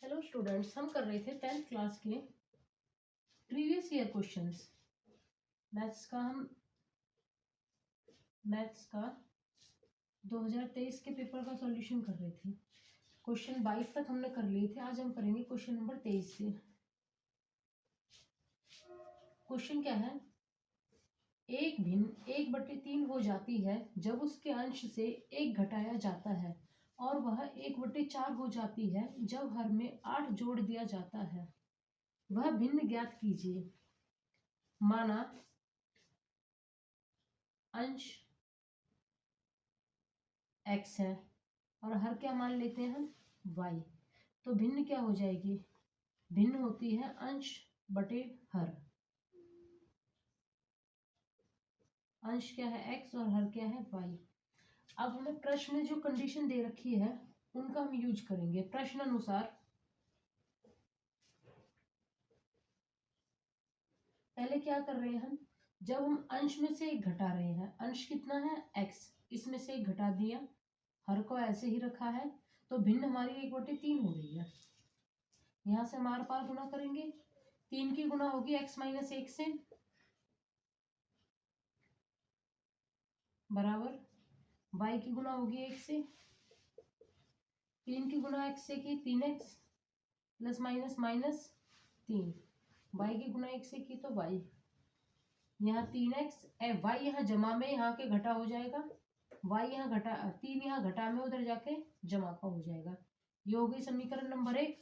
Hello students, हम कर रहे थे 10th क्लास के प्रीवियस ईयर क्वेश्चंस। मैथ्स का 2023 के पेपर का सॉल्यूशन कर रहे थे। क्वेश्चन 22 तक हमने कर लिए थे। आज हम करेंगे क्वेश्चन नंबर 23 से। क्वेश्चन क्या है? एक भिन्न 1/3 हो जाती है जब उसके अंश से 1 घटाया जाता है, और वह 1/4 हो जाती है जब हर में 8 जोड़ दिया जाता है। वह भिन्न ज्ञात कीजिए। माना अंश x है और हर क्या मान लेते हैं हम? y। तो भिन्न क्या हो जाएगी? भिन्न होती है अंश बटे हर। अंश क्या है? x और हर क्या है? y। अब हमें प्रश्न में जो कंडीशन दे रखी है उनका हम यूज करेंगे। प्रश्न अनुसार पहले क्या कर रहे हैं हम? जब हम अंश में से एक घटा रहे हैं, अंश कितना है? x, इसमें से एक घटा दिया, हर को ऐसे ही रखा है, तो भिन्न हमारी 1/3 हो रही है। यहां से हमारे पास गुना करेंगे, 3 की गुना होगी x - 1 से, बराबर y की गुना होगी 1 से। 3 की गुना x से की 3x प्लस माइनस -3। y की गुना 1 से की तो y, यहाँ 3x y यहाँ जमा में यहाँ के घटा हो जाएगा, y यहाँ घटा 3 यहाँ घटा में उधर जाके जमा का हो जाएगा। ये हो गई समीकरण नंबर 1।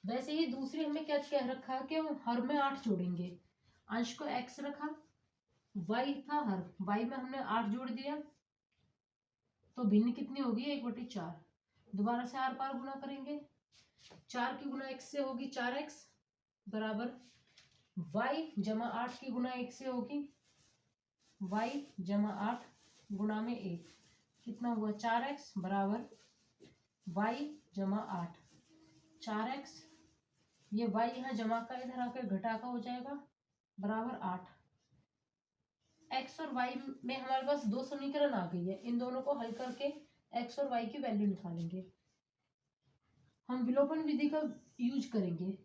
वैसे ही दूसरी हमें क्या कह रखा है कि हम हर में 8 जोड़ेंगे। अंश को x रखा, y था हर, y में हमने 8 जोड़ दिया, तो भिन्न कितनी होगी? 1/4। दोबारा से आर पार गुना करेंगे, 4 की गुना x से होगी 4x, बराबर y जमा 8 की गुना 1 से होगी y जमा 8 गुना में 1, कितना हुआ? 4x, बराबर y जमा 8, 4x, ये y यहाँ जमा का इधर आकर घटा का हो जाएगा, बराबर 8। x और y में हमारे पास दो समीकरण आ गई है। इन दोनों को हल करके x और y की वैल्यू निकालेंगे। हम विलोपन विधि का यूज करेंगे।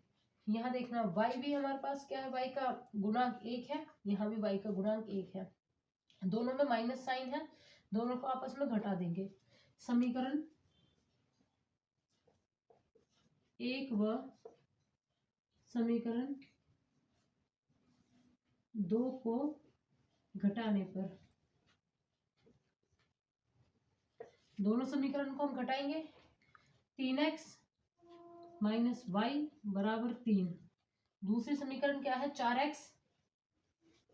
यहाँ देखना y भी हमारे पास क्या है? y का गुणांक 1 है, यहाँ भी y का गुणांक 1 है। दोनों में माइनस साइन है, दोनों को आपस में घटा देंगे। समीकरण 1 व समीकरण 2 को घटाने पर, दोनों समीकरण को हम घटाएंगे। 3x माइनस वाई बराबर 3। दूसरी समीकरण क्या है? 4x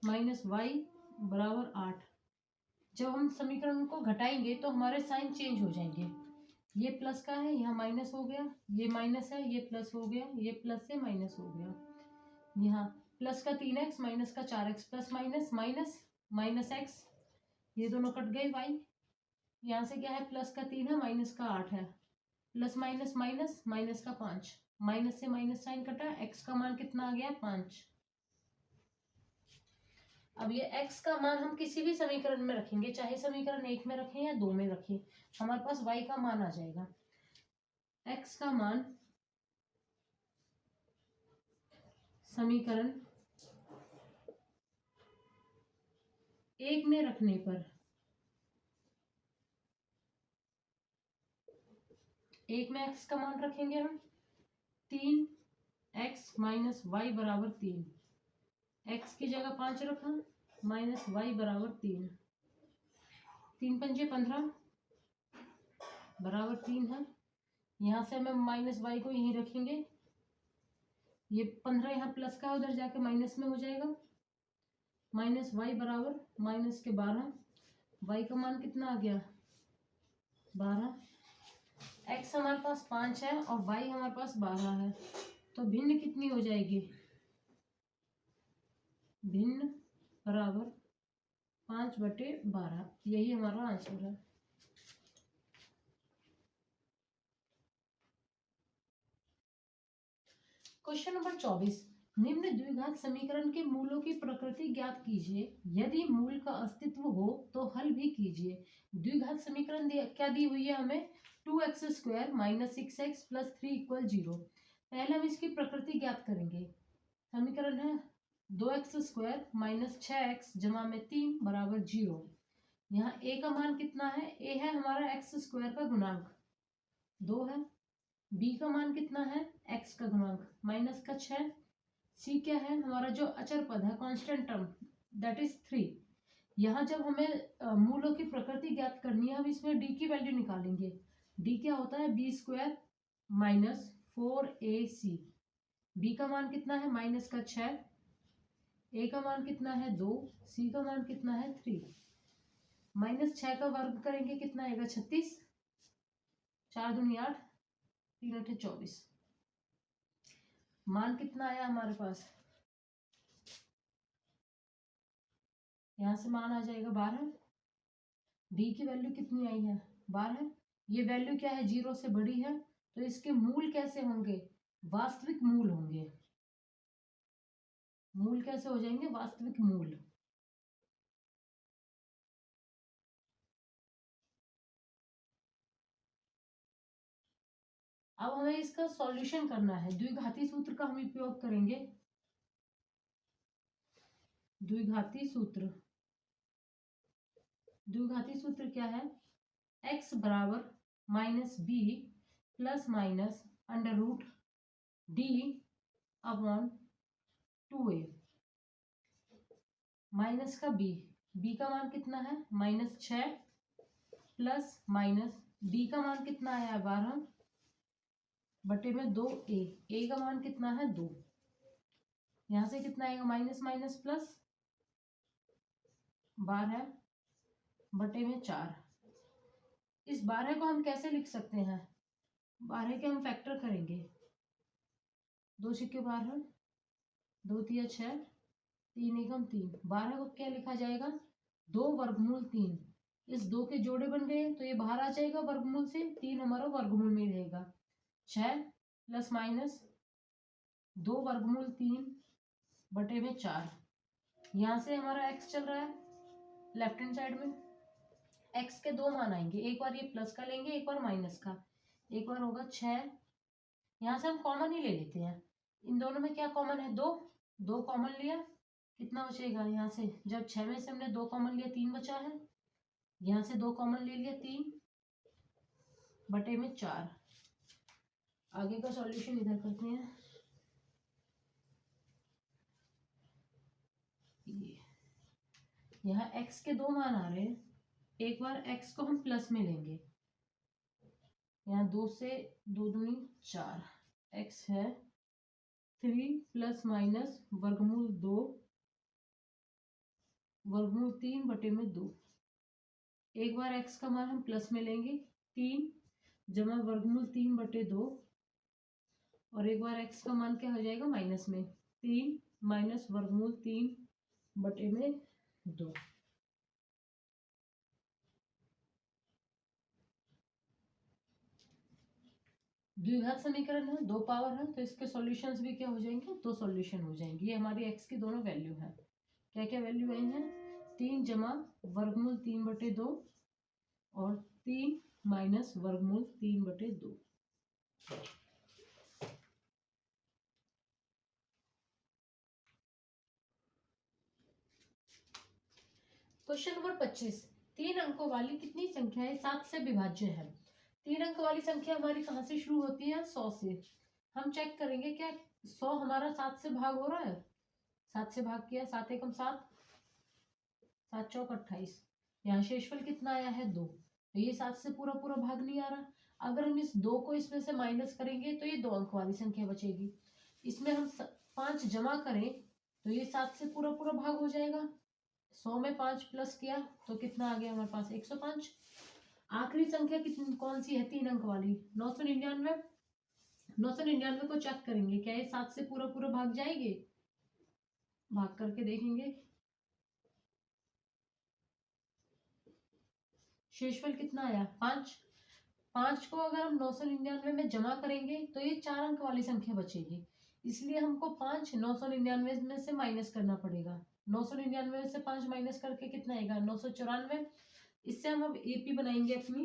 माइनस वाई बराबर 8। जब हम समीकरण को घटाएंगे तो हमारे साइन चेंज हो जाएंगे। ये प्लस का है, यहाँ माइनस हो गया, ये माइनस है, ये प्लस हो गया, ये प्लस से माइनस हो गया। यहाँ प्लस का 3x माइनस का 4x, plus minus minus minus x, ये दोनों कट गए y। यहाँ से क्या है? प्लस का 3 है, माइनस का 8 है, प्लस माइनस माइनस माइनस का 5, माइनस से माइनस साइन कटा, x का मान कितना आ गया? 5। अब ये x का मान हम किसी भी समीकरण में रखेंगे, चाहे समीकरण 1 में रखें या 2 में रखें, हमारे पास y का मान आ जाएगा। x का मान समीकरण 1 में रखने पर, 1 में x का मान रखेंगे हम 3x माइनस वाई बराबर 3। x की जगह 5 रखा, माइनस वाई बराबर 3। 3 पंजे 15 बराबर 3 है। यहाँ से हमें माइनस वाई को यहीं रखेंगे, ये 15 यहाँ प्लस का उधर जाके माइनस में हो जाएगा, माइनस वाई बराबर माइनस के 12। वाई का मान कितना आ गया? 12। x हमारे पास 5 है और y हमारे पास 12 है, तो भिन्न कितनी हो जाएगी? भिन्न बराबर 5/12। यही हमारा आंसर है। क्वेश्चन नंबर 24, निम्न द्विघात समीकरण के मूलों की प्रकृति ज्ञात कीजिए। यदि मूल का अस्तित्व हो तो हल भी कीजिए। द्विघात समीकरण क्या दी हुई है हमें? 2x² - 6x + 3 = 0। पहले हम इसकी प्रकृति ज्ञात करेंगे। समीकरण है 2x² माइनस 6x जमा में 3 बराबर 0। यहाँ a का मान कितना है? a है हमारा x² का गुणांक 2 है। b का मान कितना है? x का गुणांक माइनस का 6। c क्या है? हमारा जो अचर पद है, कांस्टेंट टर्म, दैट इज 3। यहाँ जब हमें मूलों की प्रकृति ज्ञात करनी है, हम इसमें d की वैल्यू निकालेंगे। d क्या होता है? b² minus 4ac। b का मान कितना है? माइनस का 6। a का मान कितना है? 2। c का मान कितना है? 3। माइनस 6 का वर्ग करेंगे कितना आएगा? 36। 4 दूनी 8, 3 8 24। मान कितना आया हमारे पास? यहां से मान आ जाएगा 12। डी की वैल्यू कितनी आई है? 12। ये वैल्यू क्या है? 0 से बड़ी है, तो इसके मूल कैसे होंगे? वास्तविक मूल होंगे। मूल कैसे हो जाएंगे? वास्तविक मूल। अब हमें इसका सॉल्यूशन करना है। द्विघाती सूत्र का हम उपयोग करेंगे। द्विघाती सूत्र, द्विघाती सूत्र क्या है? x बराबर minus b plus minus under root d upon 2a minus का b का मान कितना है? माइनस 6 प्लस माइनस d का मान कितना आया? 12 बटे में 2a का मान कितना है? 2। यहां से कितना आएगा? माइनस माइनस प्लस 12 बटे में 4। इस 12 को हम कैसे लिख सकते हैं? 12 के हम फैक्टर करेंगे। 2 छिक्के 12, 2 तिया 6, 3 एकम 3। 12 को क्या लिखा जाएगा? 2 वर्गमूल 3। इस 2 के जोड़े बन गए, तो ये बाहर आ जाएगा वर्गमूल से। 3 हमारा वर्गमूल में रहेगा। 6 प्लस माइनस 2 वर्गमूल 3 बटे में 4। यहाँ से हमारा x चल रहा है लेफ्ट हैंड साइड में। x के 2 मान आएंगे, एक बार ये प्लस का लेंगे, एक बार माइनस का। एक बार होगा 6, यहाँ से हम कॉमन ही ले लेते हैं। इन दोनों में क्या कॉमन है? 2। 2 कॉमन लिया, कितना बचेगा? यहाँ से जब 6 में से हमने 2 कॉमन लिया, 3 बचा है। यहाँ से 2 कॉमन ले लिया, 3 बटे में 4। आगे का सॉल्यूशन इधर करते हैं। यहाँ x के 2 मान आ रहे हैं। एक बार x को हम प्लस में लेंगे। यहाँ 2 से 2 दूनी 4, x है 3 प्लस माइनस वर्गमूल 2 वर्गमूल 3 बटे में 2। एक बार x का मान हम प्लस में लेंगे, 3 जमा वर्गमूल 3 बटे 2। और एक बार x का मान क्या हो जाएगा? माइनस में 3 माइनस वर्गमूल 3 बटे में 2। द्विघात समीकरण है, 2 पावर है, तो इसके सॉल्यूशंस भी क्या हो जाएंगे? 2 सॉल्यूशन हो जाएंगे। ये हमारी x की दोनों वैल्यू है। क्या क्या वैल्यू आई है? 3 जमा वर्गमूल 3 बटे 2 और 3 माइनस वर्गमूल 3 बटे 2। Question number 25। 3 अंकों वाली कितनी संख्याएं 7 से विभाज्य है? 3 अंक वाली संख्या हमारी कहाँ से शुरू होती है? 100 से। हम चेक करेंगे क्या 100 हमारा 7 से भाग हो रहा है? 7 से भाग किया, 7 एकम 7, 7 चौक 28। यहाँ शेषफल कितना आया है? 2। तो ये 7 से पूरा पूरा भाग नहीं आ रहा। अगर हम इस 2 को इसमें से माइनस करेंगे तो ये 2 अंक वाली संख्या बचेगी। इसमें हम 5 जमा करें तो ये 7 से पूरा पूरा भाग हो जाएगा। 100 में 5 प्लस किया तो कितना आ गया हमारे पास? 105। आखिरी संख्या कितनी कौन सी है 3 अंक वाली? 999। 999 को चेक करेंगे, क्या ये 7 से पूरा पूरा भाग जाएंगे? भाग करके देखेंगे। शेषफल कितना आया? 5। 5 को अगर हम 999 में जमा करेंगे तो ये 4 अंक वाली संख्या बचेगी। इसलिए हमको 5 999 में से माइनस करना पड़ेगा। 999 में से 5 माइनस करके कितना आएगा? 994। इससे हम अब एपी बनाएंगे अपनी।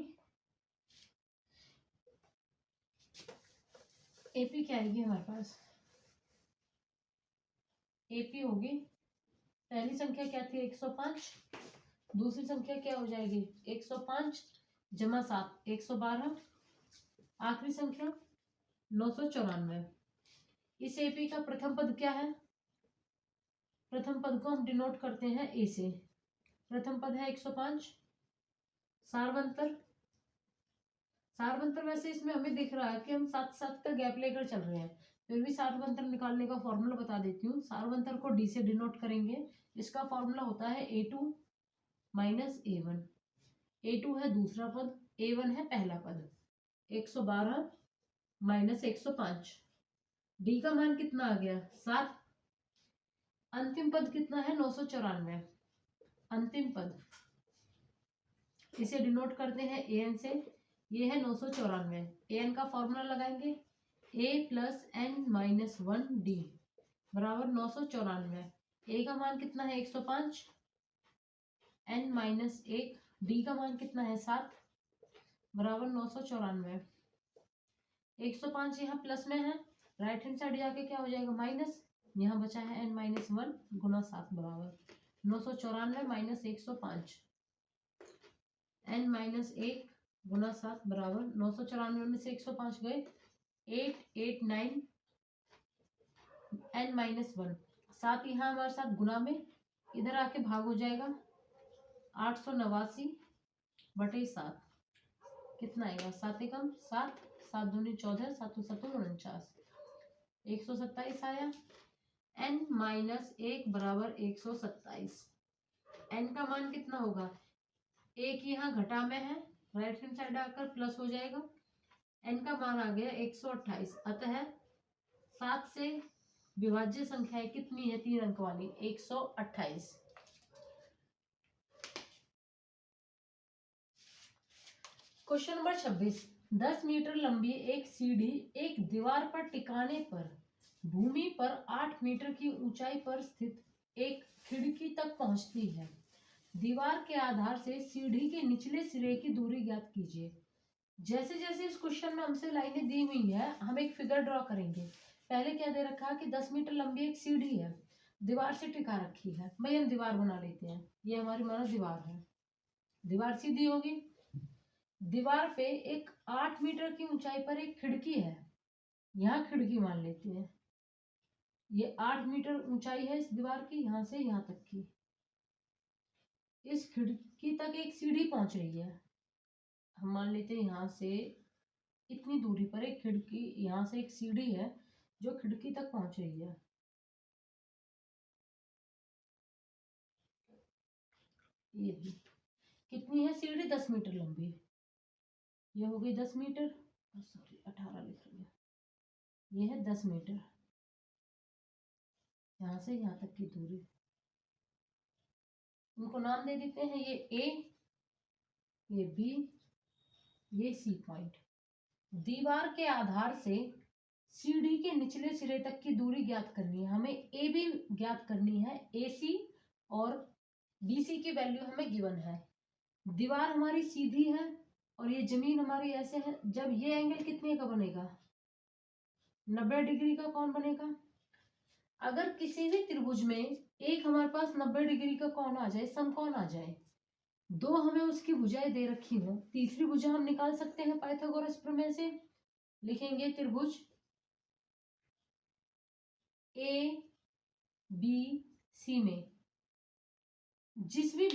एपी क्या आएगी हमारे पास, एपी होगी, पहली संख्या क्या थी 105, दूसरी संख्या क्या हो जाएगी 105 जमा 7 112, आखिरी संख्या 994। इस एपी का प्रथम पद क्या है, प्रथम पद को हम डिनोट करते हैं ए से। प्रथम पद है 105, सारवंतर, सारवंतर वैसे इसमें हमें दिख रहा है कि हम 7 का गैप लेकर चल रहे हैं, फिर भी सारवंतर निकालने का फॉर्मूला बता देती हूँ। सारवंतर को डी से डिनोट करेंगे, इसका फॉर्मूला होता है A2 माइनस A1। A2 है दूसरा पद, A1 है पहला पद। 112 माइनस 105, डी का मान कितना आ गया 7, अंतिम पद कितना है 994, अंतिम पद, इसे डिनोट करते हैं an से, ये है 994। an का फॉर्मूला लगाएंगे a plus n minus 1 D बराबर 994। a का मान कितना है 105, n माइनस 1, डी का मान कितना है 7 बराबर 994। 105 यहाँ प्लस में है, राइट हैंड साइड जाके क्या हो जाएगा माइनस, यहाँ बचा है n माइनस 1 गुना 7 बराबर 994 माइनस 105, n माइनस 1 गुना 7 बराबर 994 में से 105 गए 889, n माइनस 1, 7 यहाँ हमारे साथ गुना में, इधर आके भाग हो जाएगा 889 बटे 7, कितना आएगा 7 एकम 7, 7 दूनी 14, 7 7 49, 127 आया। n माइनस 1 बराबर 127, n का मान कितना होगा, एक यहाँ घटा में है, राइट हैंड साइड आकर प्लस हो जाएगा, n का मान आ गया 128। अतः 7 से विभाज्य संख्या कितनी है 3 अंक वाली 128। क्वेश्चन नंबर 26, 10 मीटर लंबी एक सीढ़ी एक दीवार पर टिकाने पर भूमि पर 8 मीटर की ऊंचाई पर स्थित एक खिड़की तक पहुंचती है। दीवार के आधार से सीढ़ी के निचले सिरे की दूरी ज्ञात कीजिए। जैसे जैसे इस क्वेश्चन में हमसे लाइनें दी हुई है, हम एक फिगर ड्रॉ करेंगे। पहले क्या दे रखा है कि 10 मीटर लंबी एक सीढ़ी है, दीवार से टिका रखी है। भाई हम दीवार बना लेते हैं, ये हमारी मानो दीवार है, दीवार सीधी होगी, दीवार पे एक 8 मीटर की ऊंचाई पर एक खिड़की है, यहाँ खिड़की मान लेते हैं। ये 8 मीटर ऊंचाई है इस दीवार की, यहाँ से यहाँ तक की। इस खिड़की तक एक सीढ़ी पहुंच रही है, हम मान लेते हैं यहाँ से इतनी दूरी पर एक खिड़की, यहाँ से एक सीढ़ी है जो खिड़की तक पहुंच रही है। ये भी कितनी है सीढ़ी 10 मीटर लंबी, ये हो गई 10 मीटर, सॉरी 18 लिख रही है, ये है 10 मीटर, यहाँ से यहाँ तक की दूरी। उनको नाम दे देते हैं, ये ए, ये बी, ये सी पॉइंट। दीवार के आधार से सीढ़ी के निचले सिरे तक की दूरी ज्ञात करनी है, हमें ए बी ज्ञात करनी है, ए सी और बी सी की वैल्यू हमें गिवन है। दीवार हमारी सीधी है और ये जमीन हमारी ऐसे है, जब ये एंगल कितने का बनेगा 90 डिग्री का कौन बनेगा। अगर किसी भी त्रिभुज में एक हमारे पास 90 डिग्री का कौन आ जाए, समकोण आ जाए, दो हमें उसकी भुजाएं दे रखी हो, तीसरी भुजा हम निकाल सकते हैं पाइथागोरस प्रमेय से। लिखेंगे त्रिभुज ए बी सी में जिस भी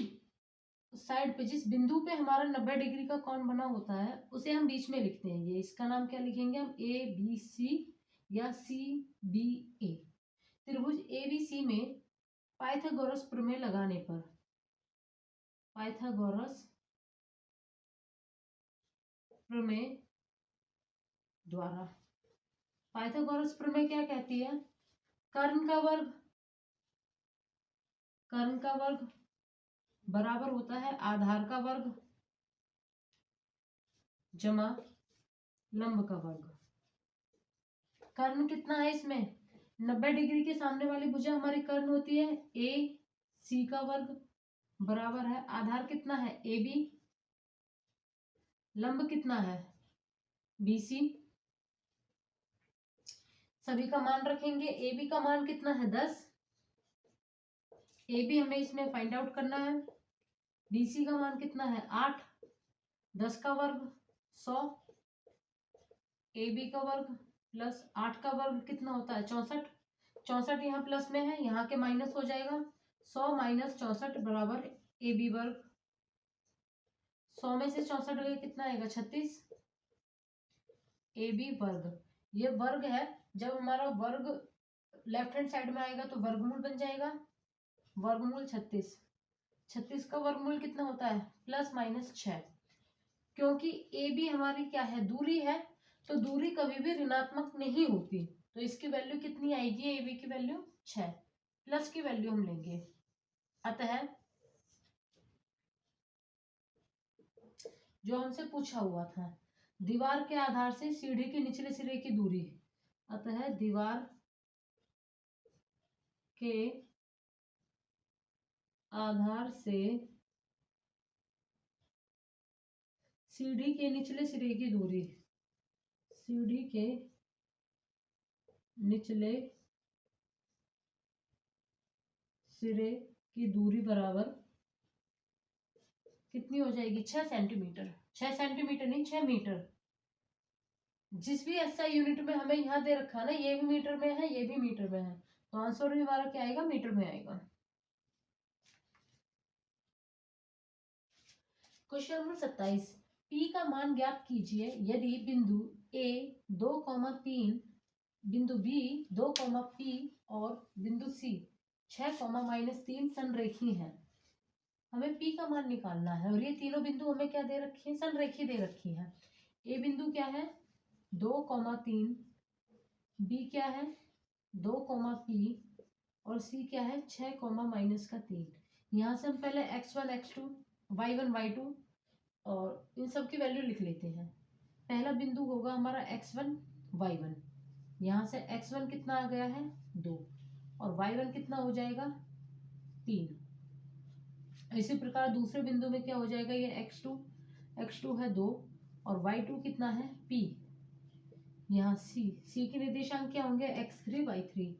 साइड पे, जिस बिंदु पे हमारा 90 डिग्री का कोण बना होता है, उसे हम बीच में लिखते हैं। ये इसका नाम क्या लिखेंगे हम, ए बी सी या सी बी ए। त्रिभुज ए बी सी में पाइथागोरस प्रमेय लगाने पर, पाइथागोरस प्रमेय द्वारा, पाइथागोरस प्रमेय क्या कहती है, कर्ण का वर्ग, कर्ण का वर्ग बराबर होता है आधार का वर्ग जमा लंब का वर्ग। कर्ण कितना है इसमें 90 डिग्री के सामने वाली भुजा हमारी कर्ण होती है ए सी का वर्ग बराबर है आधार कितना है ए बी, लंब कितना है बी सी, सभी का मान रखेंगे। ए बी का मान कितना है 10, ए बी हमें इसमें फाइंड आउट करना है। बी सी का मान कितना है 8, 10 का वर्ग 100, ए बी का वर्ग प्लस 8 का वर्ग कितना होता है 64, 64 यहाँ प्लस में है, यहाँ के माइनस हो जाएगा। 100 माइनस 64 बराबर ए बी वर्ग। 100 में से 64 गए कितना आएगा 36, ए बी वर्ग। ये वर्ग है, जब हमारा वर्ग लेफ्ट हैंड साइड में आएगा तो वर्गमूल बन जाएगा। वर्गमूल 36, 36 का वर्गमूल कितना होता है प्लस माइनस 6। क्योंकि ए बी हमारी क्या है दूरी है, तो दूरी कभी भी ऋणात्मक नहीं होती, तो इसकी वैल्यू कितनी आएगी ए बी की वैल्यू 6, प्लस की वैल्यू हम लेंगे। अतः जो हमसे पूछा हुआ था, दीवार के आधार से सीढ़ी के निचले सिरे की दूरी, अतः दीवार के आधार से सीढ़ी के निचले सिरे की दूरी, सीढ़ी के निचले सिरे की दूरी बराबर कितनी हो जाएगी 6 सेंटीमीटर। 6 सेंटीमीटर नहीं 6 मीटर। जिस भी एसआई यूनिट में हमें यहाँ दे रखा है ना, ये भी मीटर में है, ये भी मीटर में है, तो आंसर भी हमारा क्या आएगा मीटर में आएगा। क्वेश्चन नंबर 27, P का मान ज्ञात कीजिए यदि बिंदु A 2,3, बिंदु B 2, P और बिंदु C 6, -3 संरेखी है। हमें P का मान निकालना है और ये तीनों बिंदु हमें क्या दे रखी है संरेखी दे रखी है। A बिंदु क्या है 2,3, B क्या है 2, P और C क्या है 6, -3। यहाँ से हम पहले x1 x2 y1 y2 और इन सब की वैल्यू लिख लेते हैं। पहला बिंदु होगा हमारा x1 y1, यहाँ से x1 कितना आ गया है 2 और y1 कितना हो जाएगा 3। इसी प्रकार दूसरे बिंदु में क्या हो जाएगा, ये x2 है 2 और y2 कितना है p। यहाँ c के निर्देशांक क्या होंगे x3 y3।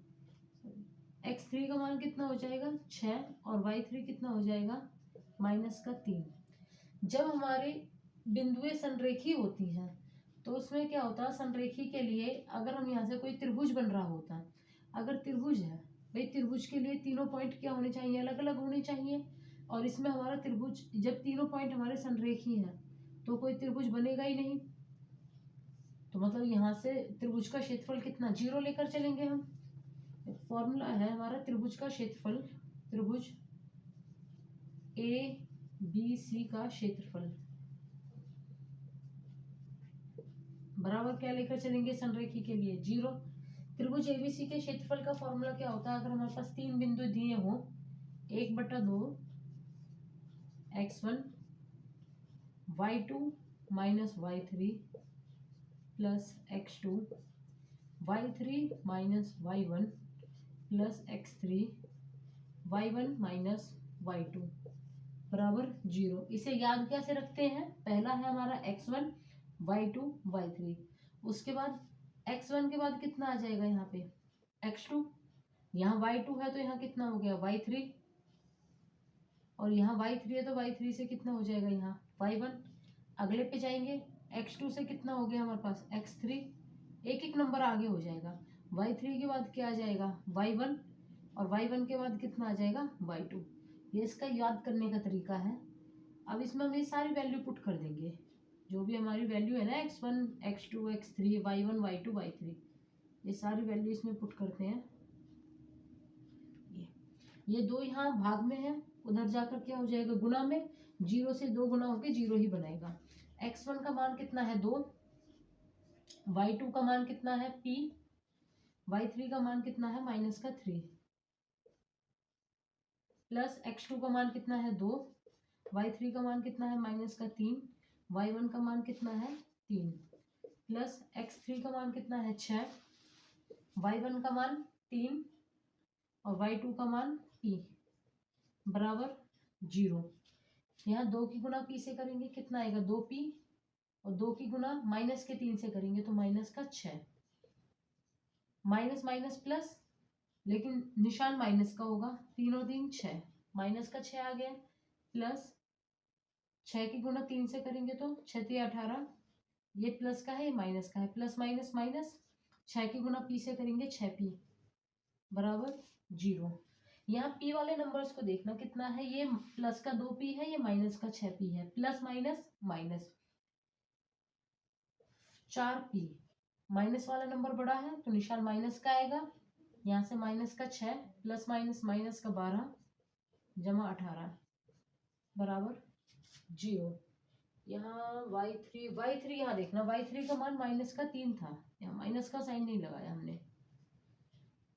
x3 का मान कितना हो जाएगा 6 और y3 कितना हो जाएगा -3। जब हमारी बिंदुएं संरेखी होती हैं तो उसमें क्या होता है, संरेखी के लिए अगर हम यहाँ से कोई त्रिभुज बन रहा होता है, अगर त्रिभुज है भाई, त्रिभुज के लिए तीनों पॉइंट क्या होने चाहिए अलग अलग होने चाहिए। और इसमें हमारा त्रिभुज जब तीनों पॉइंट हमारे संरेखी हैं तो कोई त्रिभुज बनेगा ही नहीं, तो मतलब यहाँ से त्रिभुज का क्षेत्रफल कितना 0 लेकर चलेंगे हम। फॉर्मूला है हमारा त्रिभुज का क्षेत्रफल, त्रिभुज ए बी सी का क्षेत्रफल बराबर क्या लेकर चलेंगे संरेखी के लिए 0। त्रिभुज एबीसी के क्षेत्रफल का फॉर्मूला क्या होता है, अगर हमारे पास तीन बिंदु दिए हो 1/2 x1 y2 - y3 plus x2 y3 - y1 plus x3 y1 - y2 बराबर 0। इसे याद कैसे रखते हैं, पहला है हमारा x1 y2 y3, उसके बाद x1 के बाद कितना आ जाएगा यहाँ पे x2, यहाँ y2 है तो यहाँ कितना हो गया y3 और यहाँ y3 है तो y3 से कितना हो जाएगा यहाँ y1। अगले पे जाएंगे x2 से कितना हो गया हमारे पास x3, एक एक नंबर आगे हो जाएगा। y3 के बाद क्या आ जाएगा y1 और y1 के बाद कितना आ जाएगा y2। ये इसका याद करने का तरीका है। अब इसमें हम ये सारी वैल्यू पुट कर देंगे, जो भी हमारी वैल्यू है ना x1 x2 x3 y1 y2 y3, ये सारी वैल्यू इसमें पुट करते हैं। ये दो यहाँ भाग में है, उधर जाकर क्या हो जाएगा गुना में, 0 से 2 गुना होकर 0 ही बनेगा। x1 का मान कितना है 2, y2 का मान कितना है p, y3 का मान कितना है -3 प्लस x2 का मान कितना है 2, y3 का मान कितना है -3, y1 का मान कितना है 3 प्लस x3 का मान कितना है 6, y1 का मान 3 और y2 का मान p बराबर 0। यहाँ 2 की गुना p से करेंगे कितना आएगा 2p और 2 की गुना -3 से करेंगे तो -6। माइनस माइनस प्लस, लेकिन निशान माइनस का होगा। 3 और 3 6, माइनस का 6 आ गया, प्लस 6 की गुणा 3 से करेंगे तो 6 3 18, ये प्लस का है ये माइनस का है, प्लस माइनस माइनस, 6 की गुणा पी से करेंगे 6p बराबर 0। यहाँ p वाले नंबर्स को देखना कितना है, ये प्लस का 2p है, ये माइनस का 6p है, plus minus minus 4p। Minus वाला नंबर बड़ा है तो निशान माइनस का आएगा, यहाँ से माइनस का 6 प्लस माइनस माइनस का 12 जमा 18 बराबर 0। यहाँ y3 यहाँ देखना, y3 का मान माइनस का 3 था, यहाँ माइनस का साइन नहीं लगाया हमने,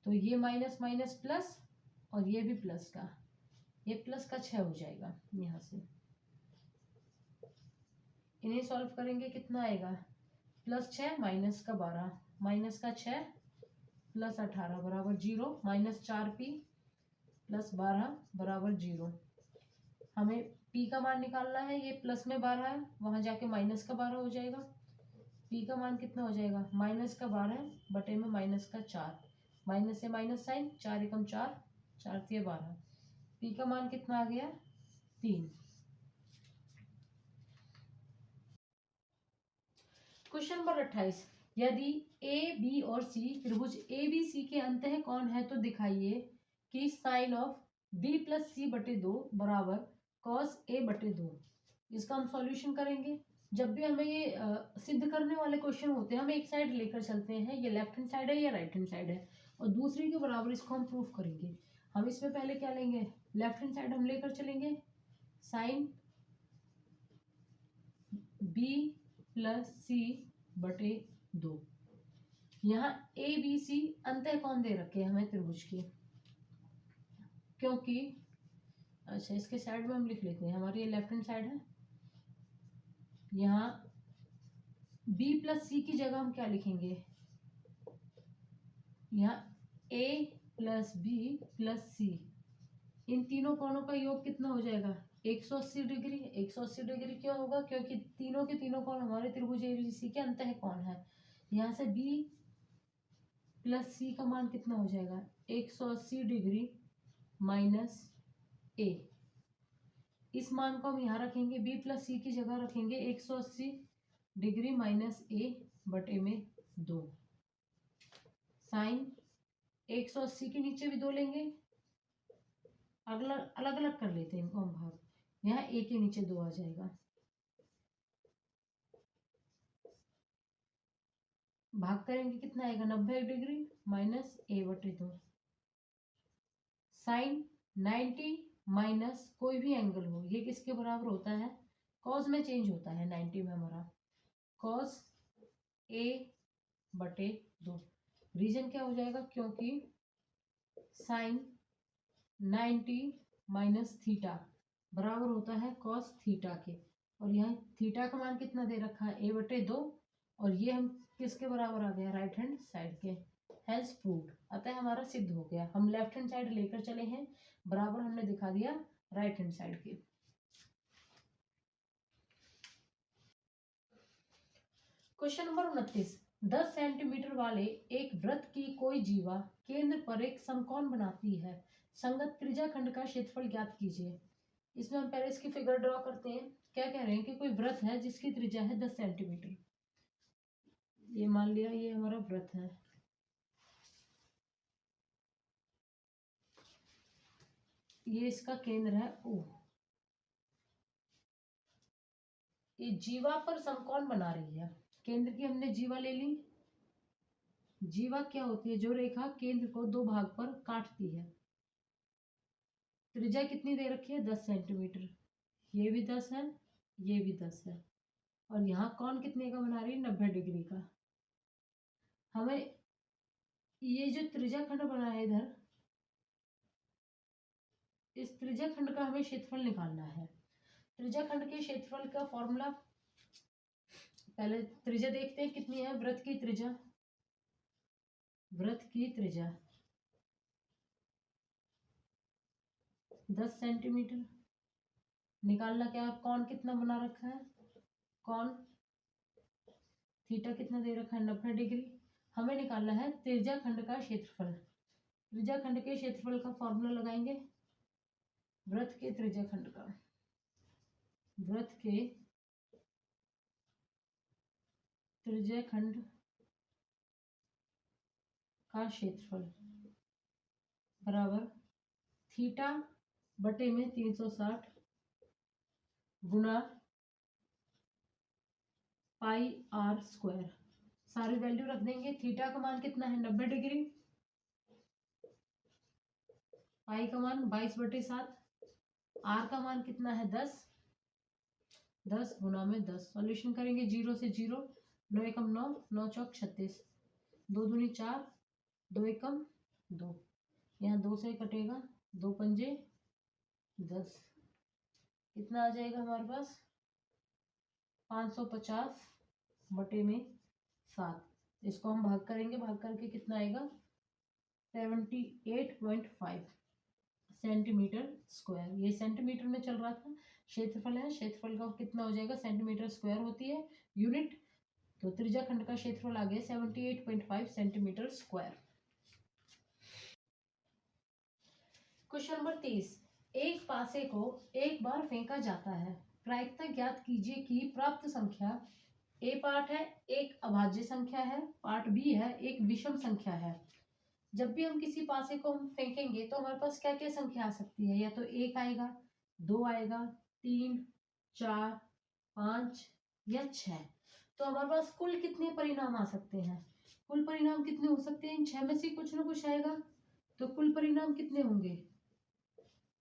तो ये माइनस माइनस प्लस और ये भी प्लस का, ये प्लस का 6 हो जाएगा। यहाँ से इन्हें सॉल्व करेंगे कितना आएगा, प्लस 6 माइनस का 12 माइनस का 6 प्लस 18 बराबर 0, माइनस 4p प्लस 12 बराबर 0। हमें p का मान निकालना है, ये प्लस में 12 है, वहां जाके माइनस का 12 हो जाएगा। p का मान कितना हो जाएगा, माइनस का 12 बटे में माइनस का 4, माइनस से माइनस साइन, 4 एकम 4 4 3 12, p का मान कितना आ गया 3। क्वेश्चन नंबर 28, यदि ए बी और सी त्रिभुज ए बी सी के अंतः कौन है तो दिखाइए कि साइन ऑफ बी प्लस सी बटे 2 बराबर कॉस ए बटे 2। इसका हम सॉल्यूशन करेंगे। जब भी हमें ये सिद्ध करने वाले क्वेश्चन होते हैं, हम एक साइड लेकर चलते हैं, ये लेफ्ट हैंड साइड है या राइट हैंड साइड है, और दूसरी के बराबर इसको हम प्रूफ करेंगे। हम इसमें पहले क्या लेंगे, लेफ्ट हैंड साइड हम लेकर चलेंगे, साइन बी प्लस सी बटे 2। यहाँ ए बी सी अंतः कौन दे रखे हैं हमें त्रिभुज के, क्योंकि अच्छा इसके साइड में हम लिख लेते हैं, हमारी ये लेफ्ट हैंड साइड है, यहाँ b प्लस सी की जगह हम क्या लिखेंगे, यहाँ a प्लस बी प्लस सी, इन तीनों कोणों का योग कितना हो जाएगा 180 डिग्री। 180 डिग्री क्यों होगा, क्योंकि तीनों के तीनों कोण हमारे त्रिभुज एबीसी के अंतः कोण है। यहाँ से b प्लस सी का मान कितना हो जाएगा 180 डिग्री माइनस a, इस मान को हम यहाँ रखेंगे, b प्लस सी की जगह रखेंगे 180 डिग्री माइनस a बटे में 2, साइन 180 के नीचे भी 2 लेंगे, अलग अलग कर लेते हैं इनको हम भाग, यहाँ a के नीचे 2 आ जाएगा, भाग करेंगे कितना आएगा 90 डिग्री माइनस a बटे 2, साइन 90 माइनस कोई भी एंगल हो, ये किसके बराबर होता है, कॉस में चेंज होता है 90 में हमारा, कॉस a बटे 2। रीजन क्या हो जाएगा, क्योंकि साइन 90 माइनस थीटा बराबर होता है कॉस थीटा के, और यहाँ थीटा का मान कितना दे रखा है a बटे 2, और ये हम किसके बराबर आ गया राइट हैंड साइड के, हैज प्रूव्ड, अतः हमारा सिद्ध हो गया। हम लेफ्ट हैंड साइड लेकर चले हैं, बराबर हमने दिखा दिया राइट हैंड साइड के। क्वेश्चन नंबर 29, 10 सेंटीमीटर वाले एक वृत्त की कोई जीवा केंद्र पर एक समकोण बनाती है, संगत त्रिज्याखंड का क्षेत्रफल ज्ञात कीजिए। इसमें हम पहले इसकी फिगर ड्रॉ करते हैं। क्या कह रहे हैं कि कोई वृत्त है जिसकी त्रिज्या है 10 सेंटीमीटर, ये मान लिया ये हमारा वृत्त है, ये इसका केंद्र है O, ये जीवा पर समकोण बना रही है, केंद्र की हमने जीवा ले ली। जीवा क्या होती है, जो रेखा केंद्र को 2 भाग पर काटती है। त्रिज्या कितनी दे रखी है 10 सेंटीमीटर, ये भी 10 है ये भी 10 है, और यहाँ कौन कितने का बना रही है 90 डिग्री का। हमें ये जो त्रिज्याखंड बना है इधर, इस त्रिज्याखंड का हमें क्षेत्रफल निकालना है। त्रिज्याखंड के क्षेत्रफल का फॉर्मूला, पहले त्रिज्या देखते हैं कितनी है, वृत्त की त्रिज्या, वृत्त की त्रिज्या 10 सेंटीमीटर, निकालना क्या है, कौन कितना बना रखा है, कौन थीटा कितना दे रखा है 90 डिग्री। हमें निकालना है त्रिज्याखंड का क्षेत्रफल। त्रिज्याखंड के क्षेत्रफल का फॉर्मूला लगाएंगे, वृत्त के त्रिज्याखंड का, वृत्त के त्रिज्याखंड का क्षेत्रफल बराबर थीटा बटे में 360 गुणा पाई आर स्क्वायर। सारी वैल्यू रख देंगे। थीटा का मान कितना है 90 डिग्री, पाई का मान 22/7, आर का मान कितना है 10, 10 गुना में 10। सॉल्यूशन करेंगे 0 से 0, 9 एकम 9, 9 चौक 36, 2 दूनी 4, 2 एकम 2, यहाँ 2 से कटेगा, 2 पंजे 10, कितना आ जाएगा हमारे पास 550 बटे में 7। इसको हम भाग करेंगे, भाग करके कितना आएगा 78.5 सेंटीमीटर स्क्वायर। ये सेंटीमीटर में चल रहा था, क्षेत्रफल है, क्षेत्रफल का कितना हो जाएगा सेंटीमीटर स्क्वायर होती है यूनिट, तो त्रिज्याखंड का क्षेत्रफल आ गया 78.5 सेंटीमीटर स्क्वायर। क्वेश्चन नंबर 30, एक पासे को एक बार फेंका जाता है, प्रायिकता ज्ञात कीजिए कि प्राप्त संख्या ए पार्ट है, एक अभाज्य संख्या है, पार्ट बी है, एक विषम संख्या है। जब भी हम किसी पासे को हम फेंकेंगे तो हमारे पास क्या क्या संख्या आ सकती है, या तो 1 आएगा, 2 आएगा, 3, 4, 5 या 6। तो हमारे पास कुल कितने परिणाम आ सकते हैं, कुल परिणाम कितने हो सकते हैं, इन 6 में से कुछ ना कुछ आएगा, तो कुल परिणाम कितने होंगे,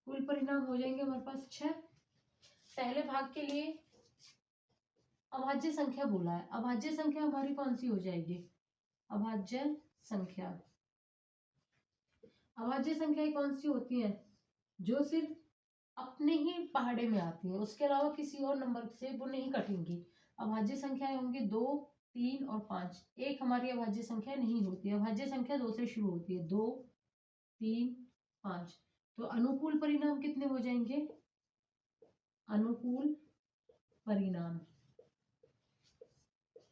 कुल परिणाम हो जाएंगे हमारे पास 6। पहले भाग के लिए अभाज्य संख्या बोला है, अभाज्य संख्या हमारी कौन सी हो जाएगी, अभाज्य संख्या, अभाज्य संख्याएं कौन सी होती हैं, जो सिर्फ अपने ही पहाड़े में आती है, उसके अलावा किसी और नंबर से वो नहीं कटेंगी। अभाज्य संख्याएं होंगी 2, 3 और 5। एक हमारी अभाज्य संख्या नहीं होती है, अभाज्य संख्या 2 से शुरू होती है, 2, 3, 5। तो अनुकूल परिणाम कितने हो जाएंगे, अनुकूल परिणाम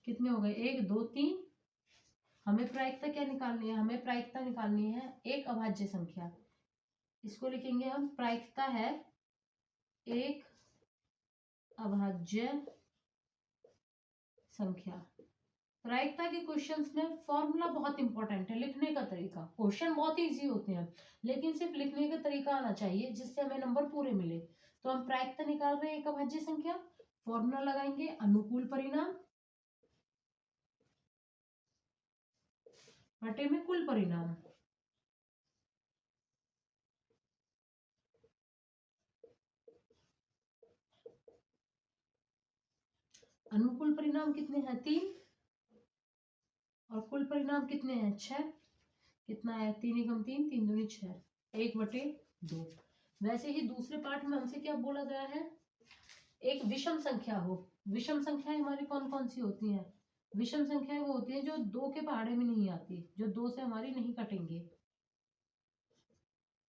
कितने हो गए 1, 2, 3। हमें प्रायिकता क्या निकालनी है, हमें प्रायिकता निकालनी है एक अभाज्य संख्या, इसको लिखेंगे हम प्रायिकता है एक अभाज्य संख्या। प्रायिकता के क्वेश्चंस में फॉर्मूला बहुत इंपॉर्टेंट है, लिखने का तरीका, क्वेश्चन बहुत इजी होते हैं लेकिन सिर्फ लिखने का तरीका आना चाहिए जिससे हमें नंबर पूरे मिले। तो हम प्रायिकता निकाल रहे हैं एक अभाज्य संख्या, फॉर्मूला लगाएंगे अनुकूल परिणाम बटे में कुल परिणाम, अनुकूल परिणाम कितने हैं 3 और कुल परिणाम कितने हैं 6, कितना है 3 एकम 3, 3 दूनी 6, 1/2। वैसे ही दूसरे पार्ट में हमसे क्या बोला गया है, एक विषम संख्या हो। विषम संख्याएं हमारी कौन कौन सी होती हैं, विषम संख्याएं वो होती है जो 2 के पहाड़े में नहीं आती, जो 2 से हमारी नहीं कटेंगे,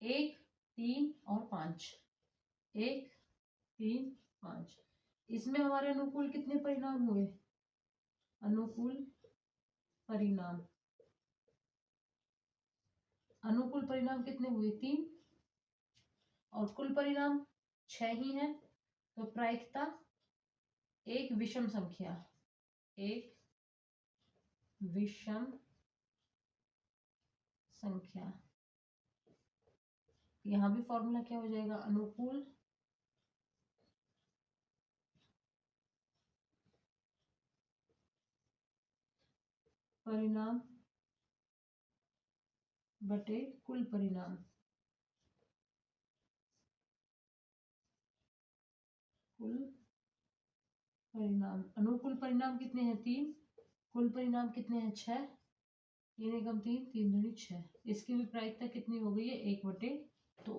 1, 3 और 5, 1, 3, 5। इसमें हमारे अनुकूल कितने परिणाम हुए, अनुकूल परिणाम, अनुकूल परिणाम कितने हुए 3 और कुल परिणाम 6 ही है। तो प्रायिकता एक विषम संख्या, एक विषम संख्या, यहां भी फॉर्मूला क्या हो जाएगा अनुकूल परिणाम बटे कुल परिणाम, कुल परिणाम, अनुकूल परिणाम कितने हैं 3, कुल परिणाम कितने हैं 6, 3 एकम 3, 3 दूनी 6। इसकी भी प्रायिकता कितनी हो गई है 1/2।